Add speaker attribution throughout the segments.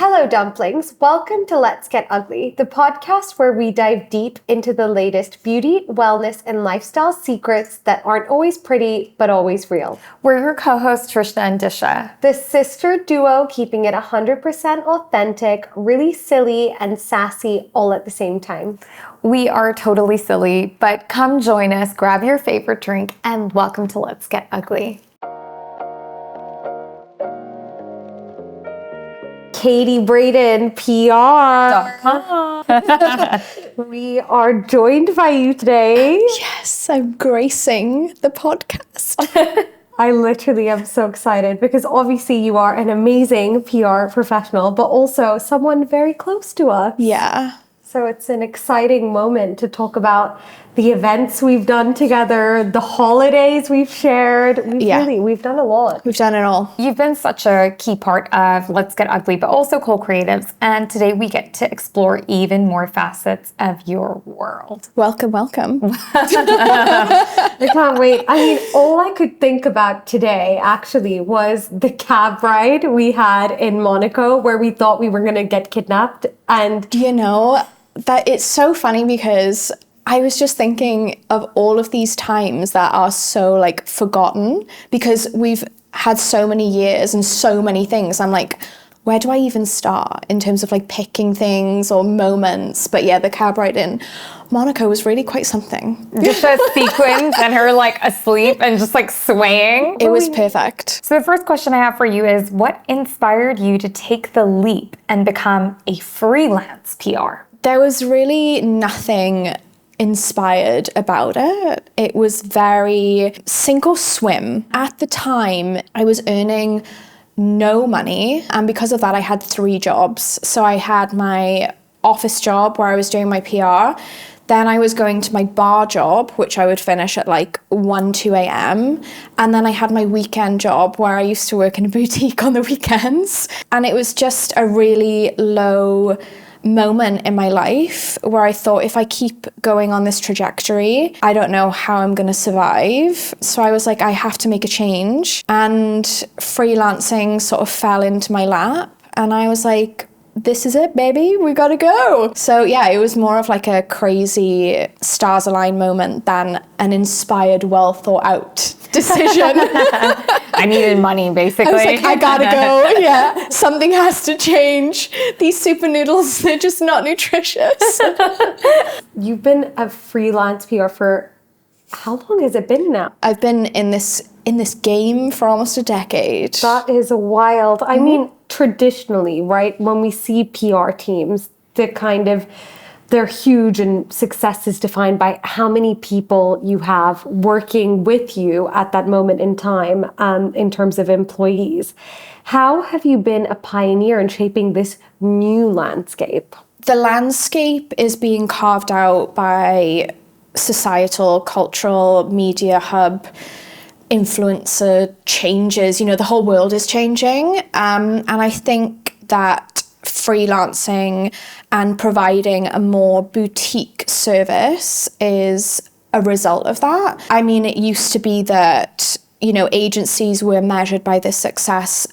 Speaker 1: Hello, dumplings. Welcome to Let's Get Ugly, the podcast where we dive deep into the latest beauty, wellness, and lifestyle secrets that aren't always pretty, but always real.
Speaker 2: We're your co-hosts, Trishna and Disha.
Speaker 1: The sister duo keeping it 100% authentic, really silly, and sassy all at the same time.
Speaker 2: We are totally silly, but come join us, grab your favorite drink, and welcome to Let's Get Ugly.
Speaker 1: Katie Braden, PR. We are joined by you today.
Speaker 3: Yes, I'm gracing the podcast.
Speaker 1: I literally am so excited because obviously you are an amazing PR professional, but also someone very close to us.
Speaker 3: Yeah.
Speaker 1: So it's an exciting moment to talk about the events we've done together, the holidays we've shared. We've done a lot.
Speaker 3: We've done it all.
Speaker 2: You've been such a key part of Let's Get Ugly, but also co-creatives. And today we get to explore even more facets of your world.
Speaker 3: Welcome, welcome.
Speaker 1: I can't wait. I mean, all I could think about today actually was the cab ride we had in Monaco where we thought we were going to get kidnapped. And
Speaker 3: you know, that it's so funny because I was just thinking of all of these times that are so like forgotten because we've had so many years and so many things. I'm like, where do I even start in terms of like picking things or moments? But yeah, the cab ride in Monaco was really quite something.
Speaker 2: Just that sequence and her like asleep and just like swaying.
Speaker 3: It was perfect.
Speaker 2: So the first question I have for you is, what inspired you to take the leap and become a freelance PR?
Speaker 3: There was really nothing inspired about it. It was very sink or swim. At the time, I was earning no money, and because of that, I had 3 jobs. So I had my office job where I was doing my PR. Then I was going to my bar job, which I would finish at like 1, 2 a.m. And then I had my weekend job where I used to work in a boutique on the weekends. And it was just a really low moment in my life where I thought, if I keep going on this trajectory, I don't know how I'm going to survive. So I was like, I have to make a change. And freelancing sort of fell into my lap. And I was like, this is it, baby, we gotta go. So yeah, it was more of like a crazy stars align moment than an inspired, well thought out decision.
Speaker 2: I needed money, basically.
Speaker 3: I was like, I gotta go. Yeah, something has to change. These super noodles, they're just not nutritious.
Speaker 1: You've been a freelance PR for how long has it been now?
Speaker 3: I've been in this game for almost a decade.
Speaker 1: That is wild. I mean, traditionally, right, when we see PR teams, they're huge and success is defined by how many people you have working with you at that moment in time in terms of employees. How have you been a pioneer in shaping this new landscape?
Speaker 3: The landscape is being carved out by societal, cultural, media hub, influencer changes. You know, the whole world is changing. And I think that freelancing and providing a more boutique service is a result of that. I mean, it used to be that, you know, agencies were measured by their success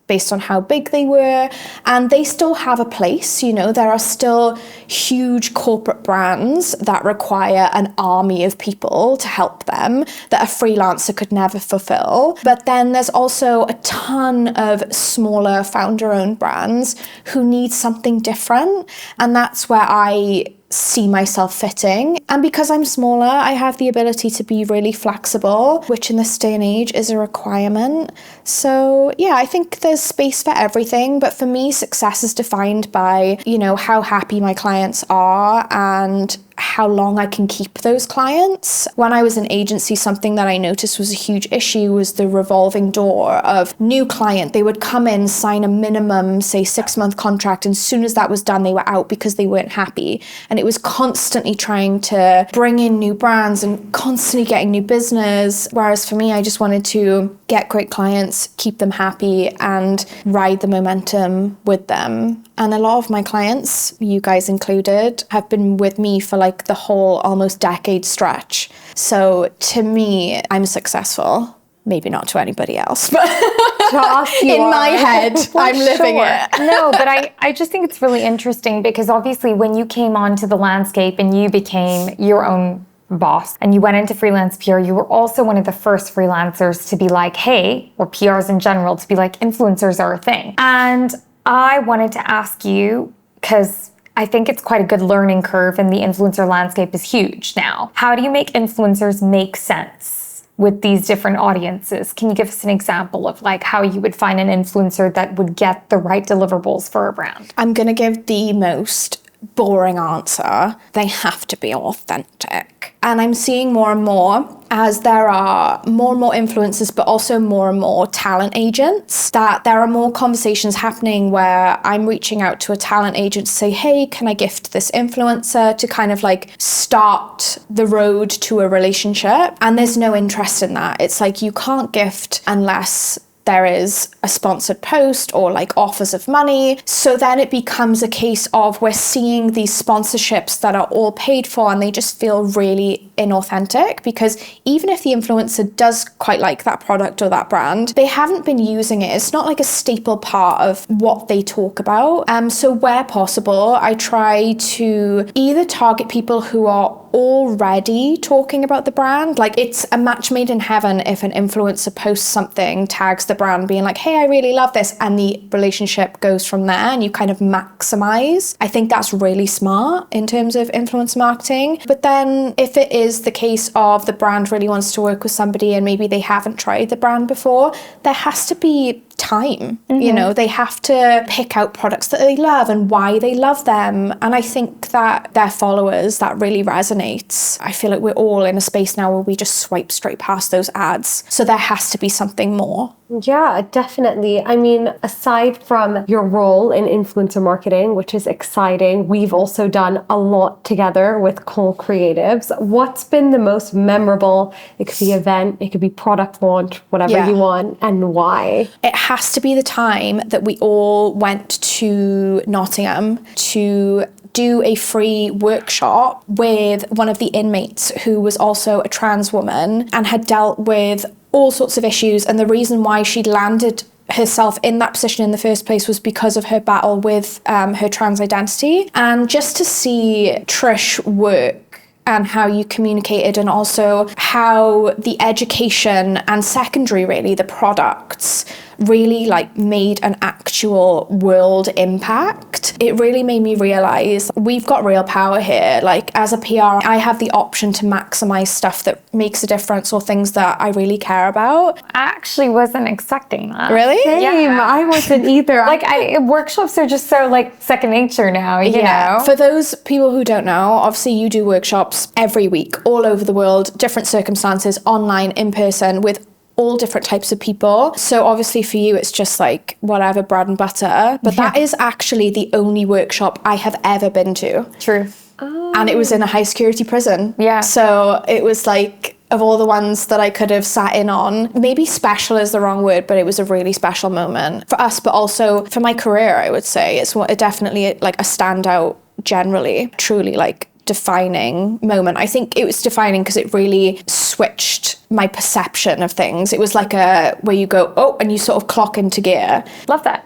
Speaker 3: based on how big they were, and they still have a place. You know, there are still huge corporate brands that require an army of people to help them that a freelancer could never fulfill. But then there's also a ton of smaller founder-owned brands who need something different, and that's where I see myself fitting. And because I'm smaller, I have the ability to be really flexible, which in this day and age is a requirement. So yeah, I think there's space for everything. But for me, success is defined by, you know, how happy my clients are and how long I can keep those clients. When I was in agency, something that I noticed was a huge issue was the revolving door of new client. They would come in, sign a minimum, say 6-month contract, and as soon as that was done, they were out because they weren't happy. And it was constantly trying to bring in new brands and constantly getting new business. Whereas for me, I just wanted to get great clients, keep them happy, and ride the momentum with them. And a lot of my clients, you guys included, have been with me for like the whole almost decade stretch. So to me, I'm successful. Maybe not to anybody else, but
Speaker 1: shock you
Speaker 3: In
Speaker 1: are.
Speaker 3: my head, I'm living it.
Speaker 2: No, but I just think it's really interesting because obviously when you came onto the landscape and you became your own boss and you went into freelance PR, you were also one of the first freelancers to be like, hey, or PRs in general, to be like, influencers are a thing. And I wanted to ask you, because I think it's quite a good learning curve and the influencer landscape is huge now. How do you make influencers make sense with these different audiences? Can you give us an example of like how you would find an influencer that would get the right deliverables for a brand?
Speaker 3: I'm going to give the most boring answer. They have to be authentic. And I'm seeing more and more as there are more and more influencers, but also more and more talent agents, that there are more conversations happening where I'm reaching out to a talent agent to say, hey, can I gift this influencer, to kind of like start the road to a relationship? And there's no interest in that. It's like you can't gift unless there is a sponsored post or like offers of money. So then it becomes a case of we're seeing these sponsorships that are all paid for and they just feel really inauthentic, because even if the influencer does quite like that product or that brand, they haven't been using it. It's not like a staple part of what they talk about. So where possible, I try to either target people who are already talking about the brand. Like it's a match made in heaven if an influencer posts something, tags the brand being like, hey, I really love this, and the relationship goes from there and you kind of maximize. I think that's really smart in terms of influencer marketing. But then if it is the case of the brand really wants to work with somebody and maybe they haven't tried the brand before, there has to be time. You know, they have to pick out products that they love and why they love them. And I think that their followers, that really resonates. I feel like we're all in a space now where we just swipe straight past those ads. So there has to be something more.
Speaker 1: Yeah, definitely. I mean, aside from your role in influencer marketing, which is exciting, we've also done a lot together with Cole Creatives. What's been the most memorable? It could be event, it could be product launch, whatever you want, and why?
Speaker 3: It has to be the time that we all went to Nottingham to do a free workshop with one of the inmates who was also a trans woman and had dealt with all sorts of issues. And the reason why she'd landed herself in that position in the first place was because of her battle with her trans identity. And just to see Trish work and how you communicated, and also how the education and secondary, really, the products really like made an actual world impact. It really made me realize we've got real power here. Like as a PR, I have the option to maximize stuff that makes a difference or things that I really care about.
Speaker 2: I actually wasn't expecting that.
Speaker 3: Really?
Speaker 1: Same. I wasn't either.
Speaker 2: Like workshops are just so like second nature now, you know?
Speaker 3: For those people who don't know, obviously you do workshops every week all over the world, different circumstances, online, in person, with all different types of people. So obviously for you, it's just like whatever, bread and butter. But that is actually the only workshop I have ever been to.
Speaker 2: True.
Speaker 3: And it was in a high security prison.
Speaker 2: Yeah.
Speaker 3: So it was like, of all the ones that I could have sat in on, maybe special is the wrong word, but it was a really special moment for us, but also for my career, I would say. It's definitely like a standout generally, truly like defining moment. I think it was defining because it really switched my perception of things. It was like where you go, oh, and you sort of clock into gear.
Speaker 2: Love that.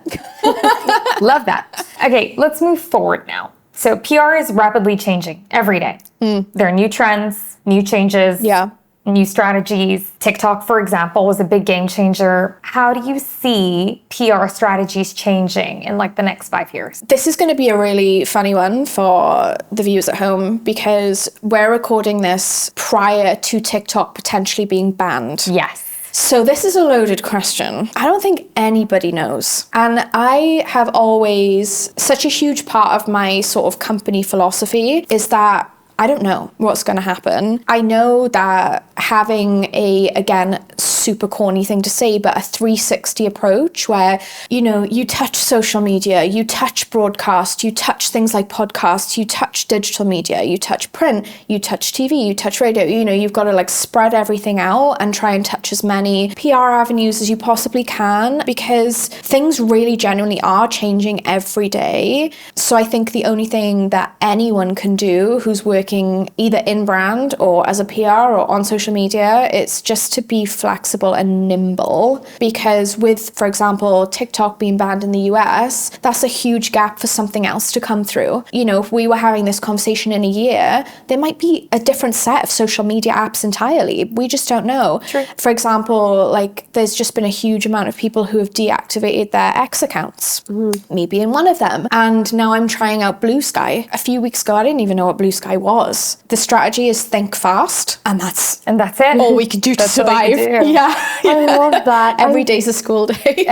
Speaker 2: Love that. Okay, let's move forward now. So PR is rapidly changing every day. There are new trends, new changes.
Speaker 3: Yeah.
Speaker 2: New strategies. TikTok, for example, was a big game changer. How do you see PR strategies changing in like the next 5 years?
Speaker 3: This is going to be a really funny one for the viewers at home because we're recording this prior to TikTok potentially being banned.
Speaker 2: Yes.
Speaker 3: So this is a loaded question. I don't think anybody knows. And I have always, such a huge part of my sort of company philosophy is that I don't know what's going to happen. I know that having again, super corny thing to say, but a 360 approach where, you know, you touch social media, you touch broadcast, you touch things like podcasts, you touch digital media, you touch print, you touch TV, you touch radio, you know, you've got to like spread everything out and try and touch as many PR avenues as you possibly can, because things really genuinely are changing every day. So I think the only thing that anyone can do who's working either in brand or as a PR or on social media, it's just to be flexible flexible and nimble, because with, for example, TikTok being banned in the US, that's a huge gap for something else to come through. You know, if we were having this conversation in a year, there might be a different set of social media apps entirely. We just don't know.
Speaker 2: True.
Speaker 3: For example, like there's just been a huge amount of people who have deactivated their X accounts, maybe in one of them. And now I'm trying out Blue Sky. A few weeks ago, I didn't even know what Blue Sky was. The strategy is think fast, and that's
Speaker 2: it.
Speaker 3: all we can do to
Speaker 2: That's all
Speaker 3: survive.
Speaker 2: you can do.
Speaker 3: Yeah.
Speaker 1: I love that.
Speaker 3: Every day's a school day.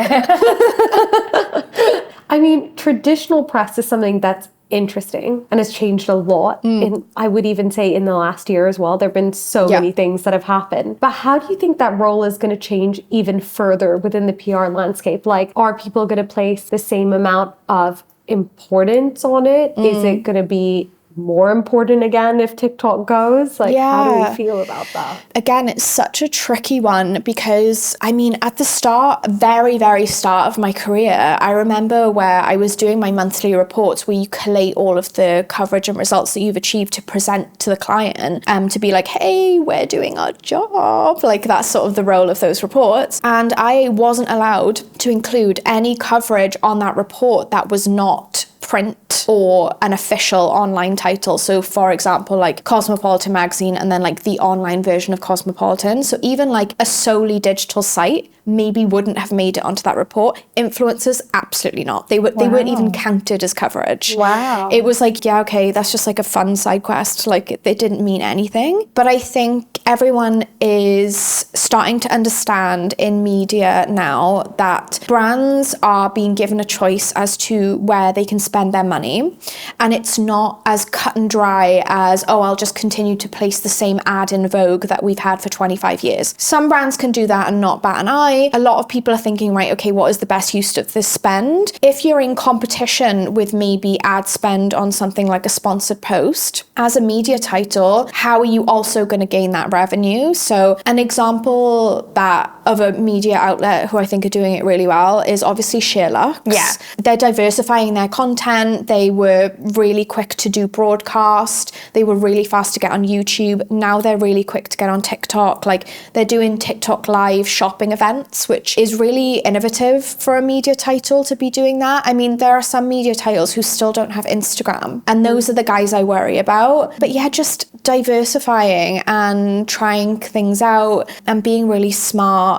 Speaker 1: I mean, traditional press is something that's interesting and has changed a lot. I would even say in the last year as well. There have been so many things that have happened. But how do you think that role is going to change even further within the PR landscape? Like, are people going to place the same amount of importance on it? Is it going to be more important again if TikTok goes? Like, how do we feel about that?
Speaker 3: Again, it's such a tricky one because, I mean, at the start, very, very start of my career, I remember where I was doing my monthly reports where you collate all of the coverage and results that you've achieved to present to the client, to be like, hey, we're doing our job. Like, that's sort of the role of those reports. And I wasn't allowed to include any coverage on that report that was not print or an official online title. So for example, like Cosmopolitan magazine and then like the online version of Cosmopolitan. So even like a solely digital site maybe wouldn't have made it onto that report. Influencers, absolutely not. They weren't even counted as coverage.
Speaker 2: Wow.
Speaker 3: It was like, yeah, okay, that's just like a fun side quest. Like it didn't mean anything. But I think everyone is starting to understand in media now that brands are being given a choice as to where they can spend their money. And it's not as cut and dry as, oh, I'll just continue to place the same ad in Vogue that we've had for 25 years. Some brands can do that and not bat an eye. A lot of people are thinking, right, okay, what is the best use of this spend? If you're in competition with maybe ad spend on something like a sponsored post, as a media title, how are you also going to gain that revenue? So an example that of a media outlet who I think are doing it really well is obviously Sherlock.
Speaker 2: Yeah.
Speaker 3: They're diversifying their content. They were really quick to do broadcast. They were really fast to get on YouTube. Now they're really quick to get on TikTok. Like they're doing TikTok live shopping events, which is really innovative for a media title to be doing that. I mean, there are some media titles who still don't have Instagram, and those are the guys I worry about. But yeah, just diversifying and trying things out and being really smart.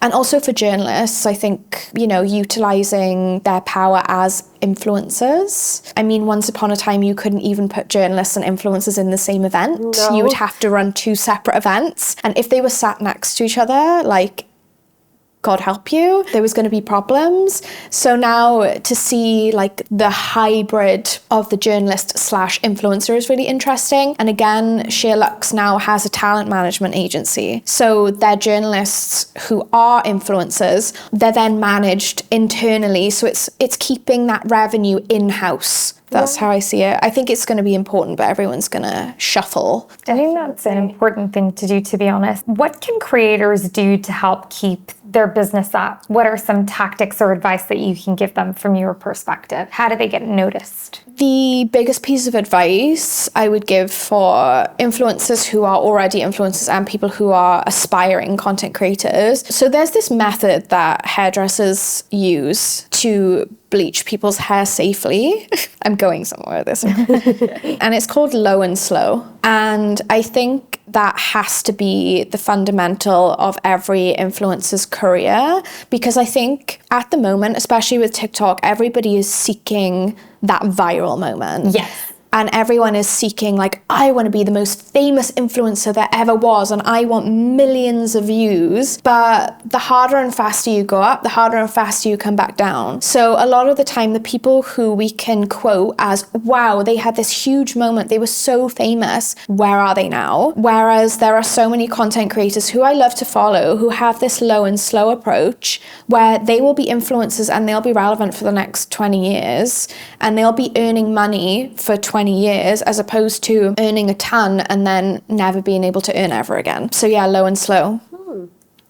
Speaker 3: And also for journalists, I think, you know, utilizing their power as influencers. I mean, once upon a time, you couldn't even put journalists and influencers in the same event.
Speaker 1: No.
Speaker 3: You would have to run two separate events. And if they were sat next to each other, like, God help you, there was going to be problems. So now to see like the hybrid of the journalist / influencer is really interesting. And again, Sherlock's now has a talent management agency. So their journalists who are influencers, they're then managed internally. So it's keeping that revenue in-house. That's how I see it. I think it's going to be important, but everyone's going to shuffle.
Speaker 2: I think that's an important thing to do, to be honest. What can creators do to help keep their business up? What are some tactics or advice that you can give them from your perspective? How do they get noticed?
Speaker 3: The biggest piece of advice I would give for influencers who are already influencers and people who are aspiring content creators. So there's this method that hairdressers use to bleach people's hair safely. I'm going somewhere with this. And it's called low and slow. And I think that has to be the fundamental of every influencer's career, because I think at the moment, especially with TikTok, everybody is seeking that viral moment.
Speaker 2: Yes.
Speaker 3: And everyone is seeking, like, I want to be the most famous influencer there ever was, and I want millions of views. But the harder and faster you go up, the harder and faster you come back down. So a lot of the time, the people who we can quote as, wow, they had this huge moment, they were so famous, where are they now? Whereas there are so many content creators who I love to follow who have this low and slow approach where they will be influencers and they'll be relevant for the next 20 years and they'll be earning money for 20 years as opposed to earning a ton and then never being able to earn ever again. So yeah, low and slow.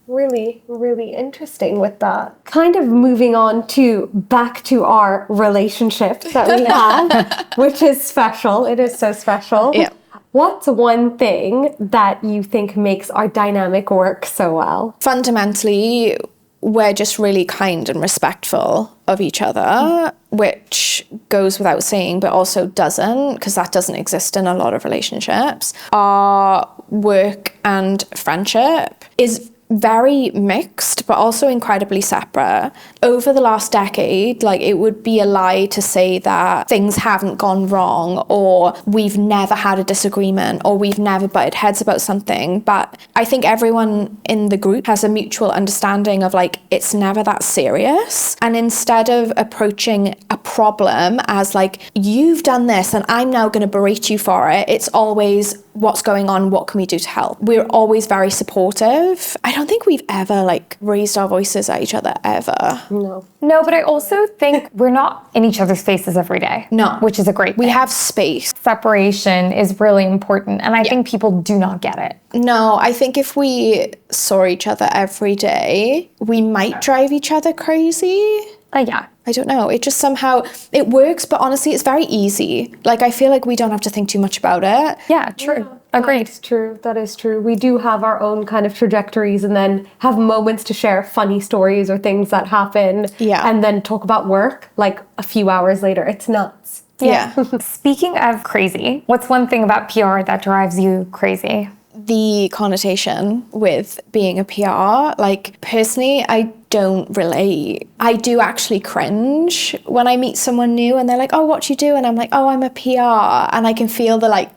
Speaker 1: Really, really interesting with that. Kind of moving on to back to our relationship that we have, which is special. It is so special.
Speaker 3: Yeah.
Speaker 1: What's one thing that you think makes our dynamic work so well?
Speaker 3: Fundamentally, we're just really kind and respectful of each other, which goes without saying, but also doesn't, because that doesn't exist in a lot of relationships. Our work and friendship is very mixed, but also incredibly separate. Over the last decade, like, it would be a lie to say that things haven't gone wrong, or we've never had a disagreement, or we've never butted heads about something. But I think everyone in the group has a mutual understanding of, like, it's never that serious. And instead of approaching a problem as like, you've done this and I'm now going to berate you for it, it's always, what's going on? What can we do to help? We're always very supportive. I don't think we've ever like raised our voices at each other ever.
Speaker 2: No, but I also think we're not in each other's faces every day.
Speaker 3: No.
Speaker 2: Which is a great thing.
Speaker 3: We have space.
Speaker 2: Separation is really important, and I think people do not get it.
Speaker 3: No, I think if we saw each other every day, we might drive each other crazy.
Speaker 2: Yeah.
Speaker 3: I don't know. It just somehow, it works, but honestly, it's very easy. Like, I feel like we don't have to think too much about it.
Speaker 2: Yeah, true. Agreed.
Speaker 1: That's true. That is true. We do have our own kind of trajectories and then have moments to share funny stories or things that happen.
Speaker 3: Yeah.
Speaker 1: And then talk about work like a few hours later. It's nuts.
Speaker 3: Yeah.
Speaker 2: Speaking of crazy, what's one thing about PR that drives you crazy?
Speaker 3: The connotation with being a PR, like, personally, I don't relate. I do actually cringe when I meet someone new and they're like, oh, what do you do? And I'm like, oh, I'm a PR. And I can feel the, like,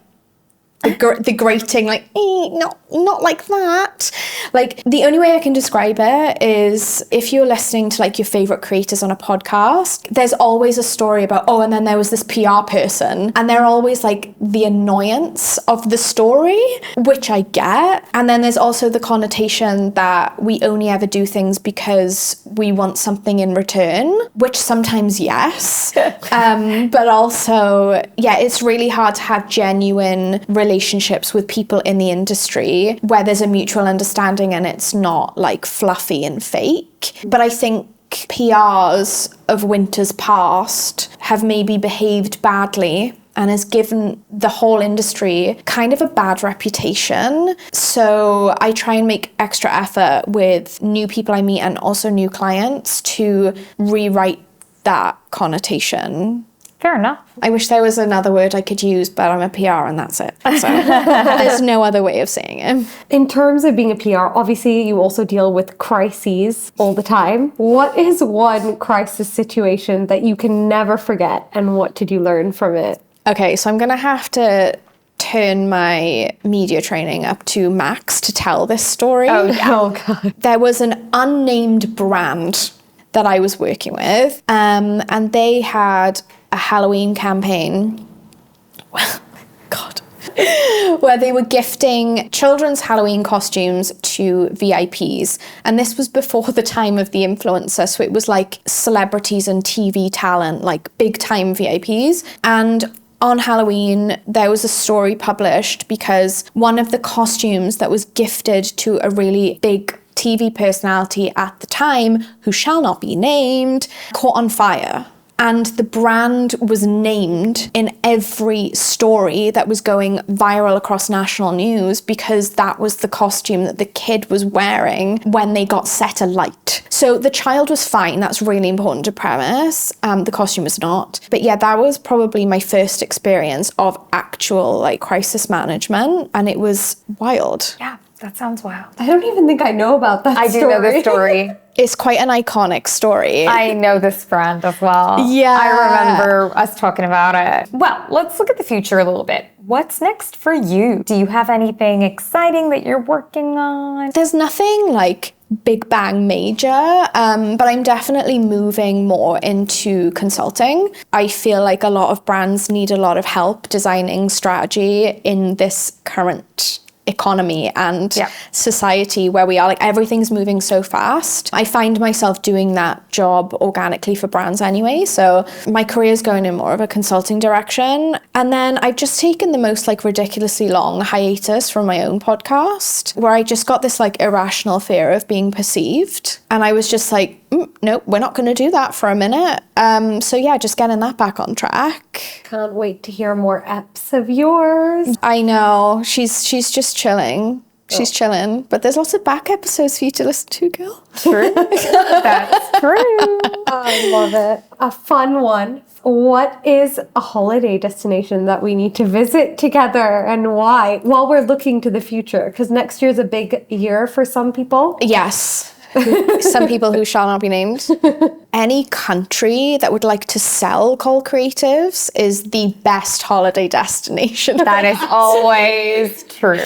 Speaker 3: the grating, like, not like that. Like, the only way I can describe it is if you're listening to like your favorite creators on a podcast, there's always a story about, oh, and then there was this PR person, and they're always like the annoyance of the story, which I get. And then there's also the connotation that we only ever do things because we want something in return, which sometimes yes, but also, yeah, it's really hard to have genuine relationships with people in the industry where there's a mutual understanding and it's not like fluffy and fake. But I think PRs of winters past have maybe behaved badly and has given the whole industry kind of a bad reputation. So I try and make extra effort with new people I meet and also new clients to rewrite that connotation.
Speaker 2: Fair enough.
Speaker 3: I wish there was another word I could use, but I'm a PR and that's it. So there's no other way of saying it.
Speaker 1: In terms of being a PR, obviously you also deal with crises all the time. What is one crisis situation that you can never forget, and what did you learn from it?
Speaker 3: Okay, so I'm going to have to turn my media training up to max to tell this story.
Speaker 2: Oh, yeah.
Speaker 1: Oh, God.
Speaker 3: There was an unnamed brand that I was working with, and they had a Halloween campaign, God, where they were gifting children's Halloween costumes to VIPs. And this was before the time of the influencer. So it was like celebrities and TV talent, like big time VIPs. And on Halloween, there was a story published because one of the costumes that was gifted to a really big TV personality at the time, who shall not be named, caught on fire. And the brand was named in every story that was going viral across national news because that was the costume that the kid was wearing when they got set alight. So the child was fine. That's really important to premise. The costume was not. But yeah, that was probably my first experience of actual like crisis management. And it was wild.
Speaker 2: Yeah, that sounds wild.
Speaker 1: I don't even think I know about that
Speaker 2: I
Speaker 1: story.
Speaker 2: do know this story.
Speaker 3: It's quite an iconic story.
Speaker 2: I know this brand as well.
Speaker 3: Yeah.
Speaker 2: I remember us talking about it. Well, let's look at the future a little bit. What's next for you? Do you have anything exciting that you're working on?
Speaker 3: There's nothing like big bang major, but I'm definitely moving more into consulting. I feel like a lot of brands need a lot of help designing strategy in this current economy and society where we are, like, everything's moving so fast. I find myself doing that job organically for brands anyway, so my career is going in more of a consulting direction. And then I've just taken the most like ridiculously long hiatus from my own podcast, where I just got this like irrational fear of being perceived, and I was just like, nope, we're not going to do that for a minute. So yeah, just getting that back on track.
Speaker 1: Can't wait to hear more eps of yours.
Speaker 3: I know, she's just chilling. She's chilling, but there's lots of back episodes for you to listen to, girl.
Speaker 2: True. That's true.
Speaker 1: I love it. A fun one. What is a holiday destination that we need to visit together and why? While we're looking to the future, because next year's a big year for some people.
Speaker 3: Yes. Some people who shall not be named. Any country that would like to sell Call Creatives is the best holiday destination.
Speaker 2: That is always true.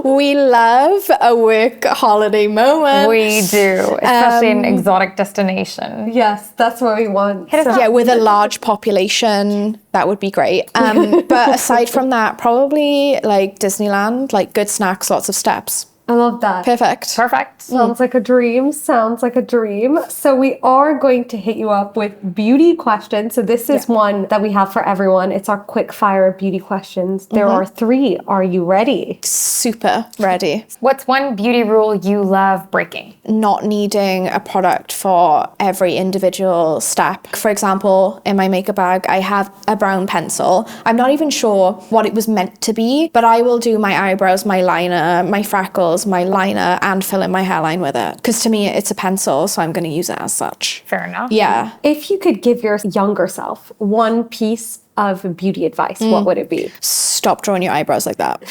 Speaker 3: We love a work holiday moment.
Speaker 2: We do, especially an exotic destination.
Speaker 1: Yes, that's what we want.
Speaker 3: Yeah, with a large population, that would be great. But aside from that, probably like Disneyland, like good snacks, lots of steps.
Speaker 1: I love that.
Speaker 3: Perfect.
Speaker 2: Perfect.
Speaker 1: Sounds like a dream. Sounds like a dream. So we are going to hit you up with beauty questions. So this is one that we have for everyone. It's our quick fire beauty questions. There are 3. Are you ready?
Speaker 3: Super ready.
Speaker 2: What's one beauty rule you love breaking?
Speaker 3: Not needing a product for every individual step. For example, in my makeup bag, I have a brown pencil. I'm not even sure what it was meant to be, but I will do my eyebrows, my liner, my freckles, my liner, and fill in my hairline with it. Because to me, it's a pencil, so I'm going to use it as such.
Speaker 2: Fair enough.
Speaker 3: Yeah.
Speaker 1: If you could give your younger self one piece of beauty advice, what would it be?
Speaker 3: Stop drawing your eyebrows like that.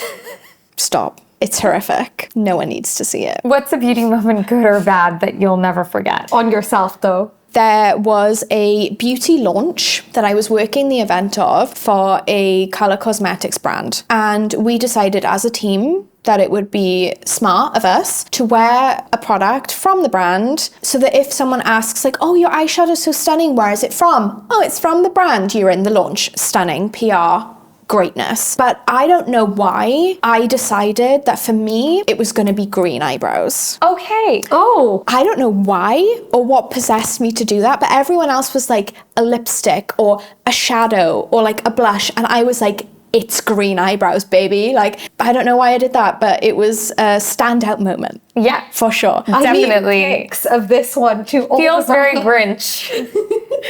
Speaker 3: Stop. It's horrific. No one needs to see it.
Speaker 2: What's a beauty moment, good or bad, that you'll never forget?
Speaker 1: On yourself, though.
Speaker 3: There was a beauty launch that I was working the event of for a color cosmetics brand. And we decided as a team that it would be smart of us to wear a product from the brand so that if someone asks like, oh, your eyeshadow's so stunning, where is it from? Oh, it's from the brand. You're in the launch. Stunning. PR. Greatness. But I don't know why I decided that for me, it was going to be green eyebrows.
Speaker 2: Okay.
Speaker 1: Oh,
Speaker 3: I don't know why or what possessed me to do that, but everyone else was like a lipstick or a shadow or like a blush. And I was like, it's green eyebrows, baby. Like, I don't know why I did that, but it was a standout moment.
Speaker 2: Yeah.
Speaker 3: For sure.
Speaker 1: I need
Speaker 2: Definitely.
Speaker 1: pics of this one too.
Speaker 2: Feels very Grinch.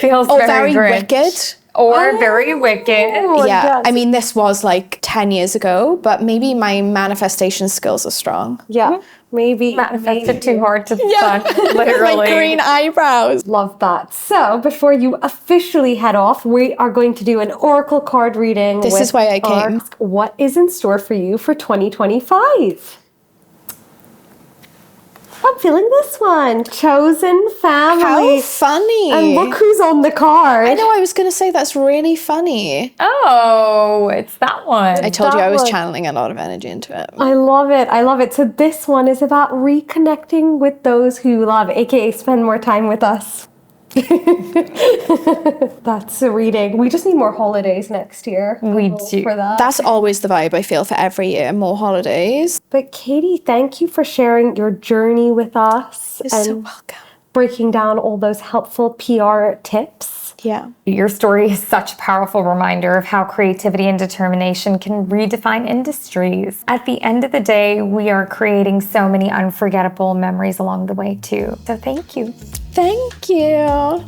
Speaker 2: Feels
Speaker 3: Oh,
Speaker 2: very
Speaker 3: very
Speaker 2: Grinch.
Speaker 3: wicked.
Speaker 2: Or very wicked.
Speaker 3: Yeah, I mean, this was like 10 years ago, but maybe my manifestation skills are strong.
Speaker 1: Yeah, maybe.
Speaker 2: Manifested too hard to the sun, literally.
Speaker 3: Like green eyebrows.
Speaker 1: Love that. So before you officially head off, we are going to do an oracle card reading.
Speaker 3: This is why I came.
Speaker 1: Ask what is in store for you for 2025? I'm feeling this one. Chosen family.
Speaker 3: How funny.
Speaker 1: And look who's on the card.
Speaker 3: I know, I was going to say that's really funny.
Speaker 2: Oh, it's that one.
Speaker 3: I told you I was
Speaker 1: one.
Speaker 3: channeling a lot of energy into it.
Speaker 1: I love it. I love it. So this one is about reconnecting with those who love, aka spend more time with us. That's a reading. We just need more holidays next year.
Speaker 2: We
Speaker 1: Hope
Speaker 2: do.
Speaker 1: for that.
Speaker 3: That's always the vibe I feel for every year, more holidays.
Speaker 1: But Katie, thank you for sharing your journey with us
Speaker 3: You're so
Speaker 1: and
Speaker 3: welcome.
Speaker 1: breaking down all those helpful PR tips.
Speaker 3: Yeah.
Speaker 2: Your story is such a powerful reminder of how creativity and determination can redefine industries. At the end of the day, we are creating so many unforgettable memories along the way too. So thank you.
Speaker 3: Thank you.